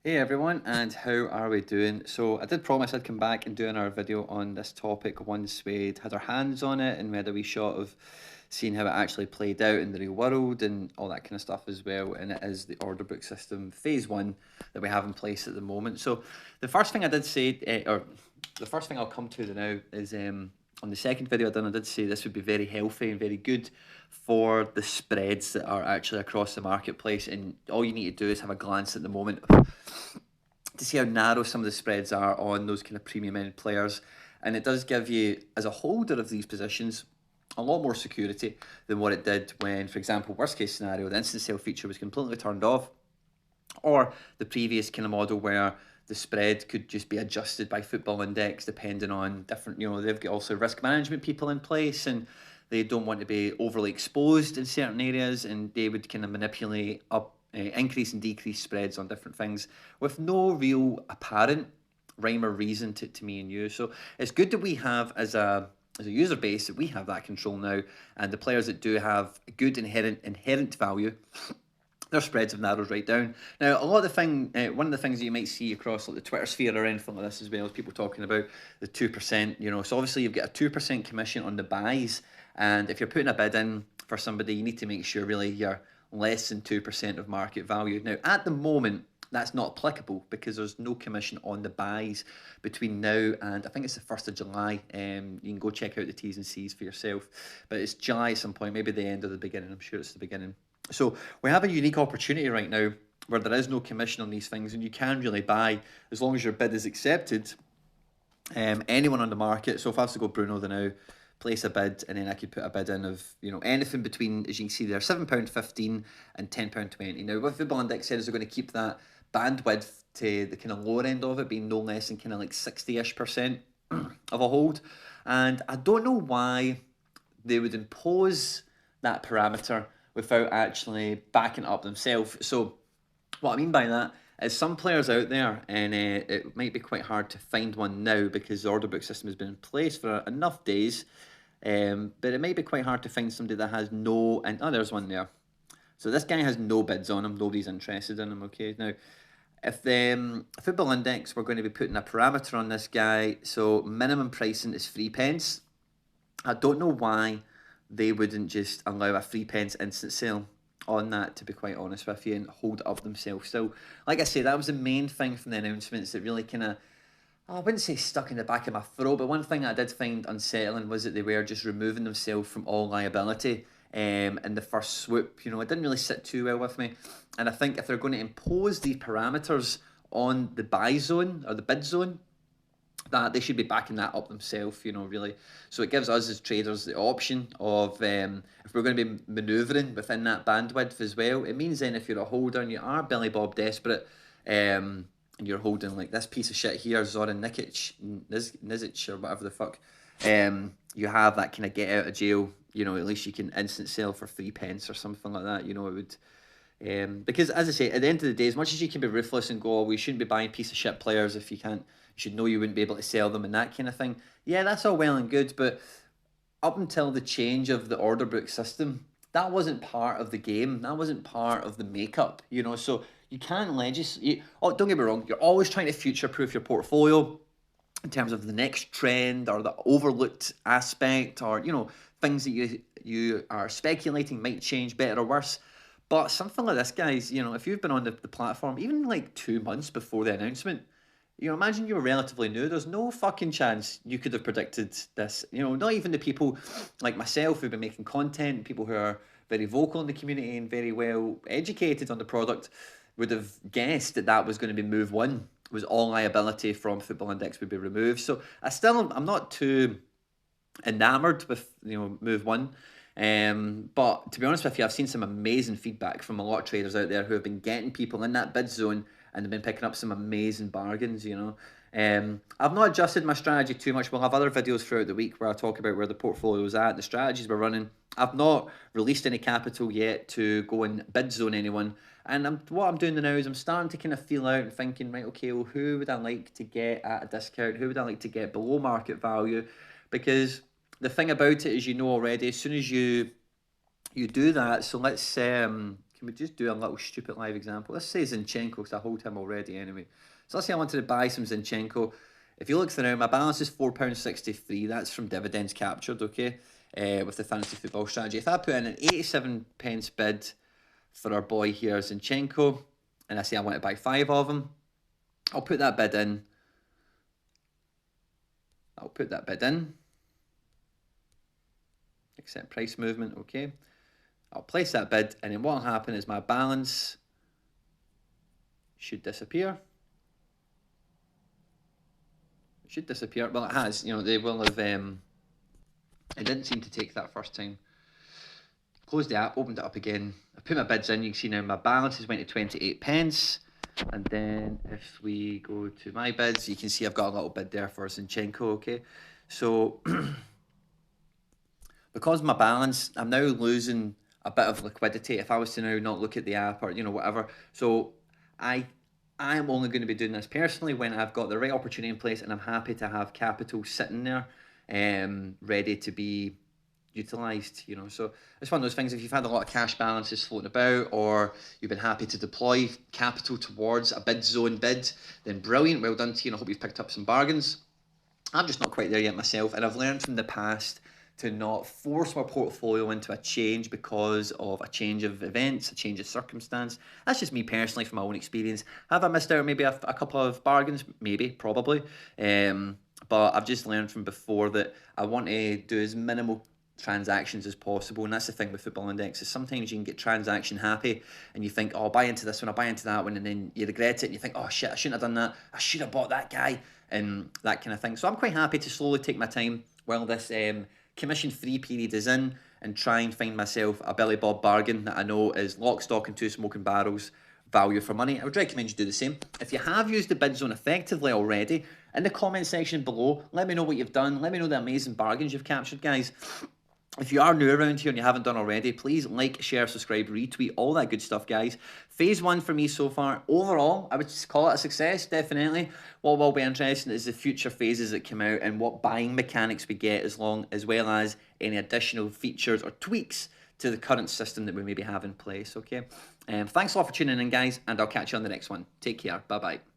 Hey everyone, and how are we doing? So I did promise I'd come back and do another video on this topic once we'd had our hands on it and we had a wee shot of seeing how it actually played out in the real world and all that kind of stuff as well. And it is the order book system phase one that we have in place at the moment. So the first thing I did say, or the first thing I'll come to now is on the second video I done, I did say this would be very healthy and very good for the spreads that are actually across the marketplace. And all you need to do is have a glance at the moment to see how narrow some of the spreads are on those kind of premium end players. And it does give you, as a holder of these positions, a lot more security than what it did when, for example, worst case scenario, the instant sale feature was completely turned off, or the previous kind of model where the spread could just be adjusted by football index depending on different, they've got also risk management people in place and they don't want to be overly exposed in certain areas and they would kind of manipulate up, increase and decrease spreads on different things with no real apparent rhyme or reason to me and you. So it's good that we have as a user base that we have that control now, and the players that do have good inherent value, their spreads have narrowed right down. Now, a lot of one of the things that you might see across like the Twitter sphere or anything like this as well is people talking about the 2%. So obviously you've got a 2% commission on the buys, and if you're putting a bid in for somebody, you need to make sure really you're less than 2% of market value. Now, at the moment, that's not applicable because there's no commission on the buys between now and I think it's the 1st of July. You can go check out the T's and C's for yourself, but it's July at some point, maybe the end or the beginning. I'm sure it's the beginning. So we have a unique opportunity right now where there is no commission on these things and you can really buy as long as your bid is accepted. Anyone on the market. So if I was to go Bruno the now, place a bid, and then I could put a bid in of anything between, as you can see there, £7.15 and £10.20. Now what Football Index said is they're going to keep that bandwidth to the kind of lower end of it being no less than kind of like 60-ish% of a hold, and I don't know why they would impose that parameter without actually backing it up themselves. So what I mean by that is some players out there, and it might be quite hard to find one now because the order book system has been in place for enough days, but it might be quite hard to find somebody that has no, and oh, there's one there. So this guy has no bids on him, nobody's interested in him, okay? Now, if the Football Index, we're going to be putting a parameter on this guy, so minimum pricing is 3p. I don't know why they wouldn't just allow a 3p instant sale on that, to be quite honest with you, and hold it up themselves. So, like I say, that was the main thing from the announcements that really kind of, I wouldn't say stuck in the back of my throat, but one thing I did find unsettling was that they were just removing themselves from all liability in the first swoop. It didn't really sit too well with me. And I think if they're going to impose these parameters on the buy zone or the bid zone, that they should be backing that up themselves, really. So it gives us as traders the option of, if we're going to be manoeuvring within that bandwidth as well, it means then if you're a holder and you are Billy Bob desperate, and you're holding like this piece of shit here, Zoran Nizic or whatever the fuck, you have that kind of get out of jail, at least you can instant sell for 3p or something like that, it would. Because as I say, at the end of the day, as much as you can be ruthless and go, oh, we shouldn't be buying piece of shit players if you can't, you should know you wouldn't be able to sell them and that kind of thing. Yeah, that's all well and good, but up until the change of the order book system, that wasn't part of the game. That wasn't part of the makeup, So you can't legislate. Oh, don't get me wrong. You're always trying to future-proof your portfolio in terms of the next trend or the overlooked aspect, or things that you are speculating might change better or worse. But something like this, guys, if you've been on the platform even like 2 months before the announcement, imagine you were relatively new. There's no fucking chance you could have predicted this. Not even the people like myself who've been making content, people who are very vocal in the community and very well educated on the product would have guessed that that was going to be move one, was all liability from Football Index would be removed. So I'm not too enamored with move one. But to be honest with you, I've seen some amazing feedback from a lot of traders out there who have been getting people in that bid zone and have been picking up some amazing bargains. I've not adjusted my strategy too much. We'll have other videos throughout the week where I talk about where the portfolio is at, the strategies we're running. I've not released any capital yet to go and bid zone anyone. And what I'm doing now is I'm starting to kind of feel out and thinking, right, okay, well, who would I like to get at a discount? Who would I like to get below market value? Because the thing about it is, already, as soon as you do that, so let's can we just do a little stupid live example? Let's say Zinchenko, because I hold him already anyway. So let's say I wanted to buy some Zinchenko. If you look through, my balance is £4.63. That's from dividends captured, okay, with the fantasy football strategy. If I put in an 87 pence bid for our boy here, Zinchenko, and I say I want to buy 5 of them, I'll put that bid in. Accept price movement, okay. I'll place that bid, and then what will happen is my balance should disappear. It should disappear. Well, it has. You know, they will have. It didn't seem to take that first time. Closed the app, opened it up again. I put my bids in. You can see now my balance has went to 28 pence. And then if we go to my bids, you can see I've got a little bid there for Zinchenko, okay? So because my balance, I'm now losing a bit of liquidity if I was to now not look at the app or, you know, whatever. So I'm only going to be doing this personally when I've got the right opportunity in place and I'm happy to have capital sitting there ready to be utilised, you know. So it's one of those things, if you've had a lot of cash balances floating about or you've been happy to deploy capital towards a bid zone bid, then brilliant, well done to you, and I hope you've picked up some bargains. I'm just not quite there yet myself, and I've learned from the past to not force my portfolio into a change because of a change of events, a change of circumstance. That's just me personally from my own experience. Have I missed out maybe a couple of bargains? Maybe, probably. But I've just learned from before that I want to do as minimal transactions as possible, and that's the thing with football indexes. Sometimes you can get transaction happy and you think, oh, I'll buy into this one, I'll buy into that one, and then you regret it and you think, oh shit, I shouldn't have done that, I should have bought that guy, and that kind of thing. So I'm quite happy to slowly take my time while this commission free period is in and try and find myself a Billy Bob bargain that I know is lock, stock and two smoking barrels value for money. I would recommend you do the same. If you have used the bid zone effectively already, in the comment section below, let me know what you've done. Let me know the amazing bargains you've captured, guys. If you are new around here and you haven't done already, please like, share, subscribe, retweet, all that good stuff, guys. Phase 1 for me so far, overall, I would call it a success, definitely. What will be interesting is the future phases that come out and what buying mechanics we get, as well as any additional features or tweaks to the current system that we maybe have in place, okay? Thanks a lot for tuning in, guys, and I'll catch you on the next one. Take care. Bye-bye.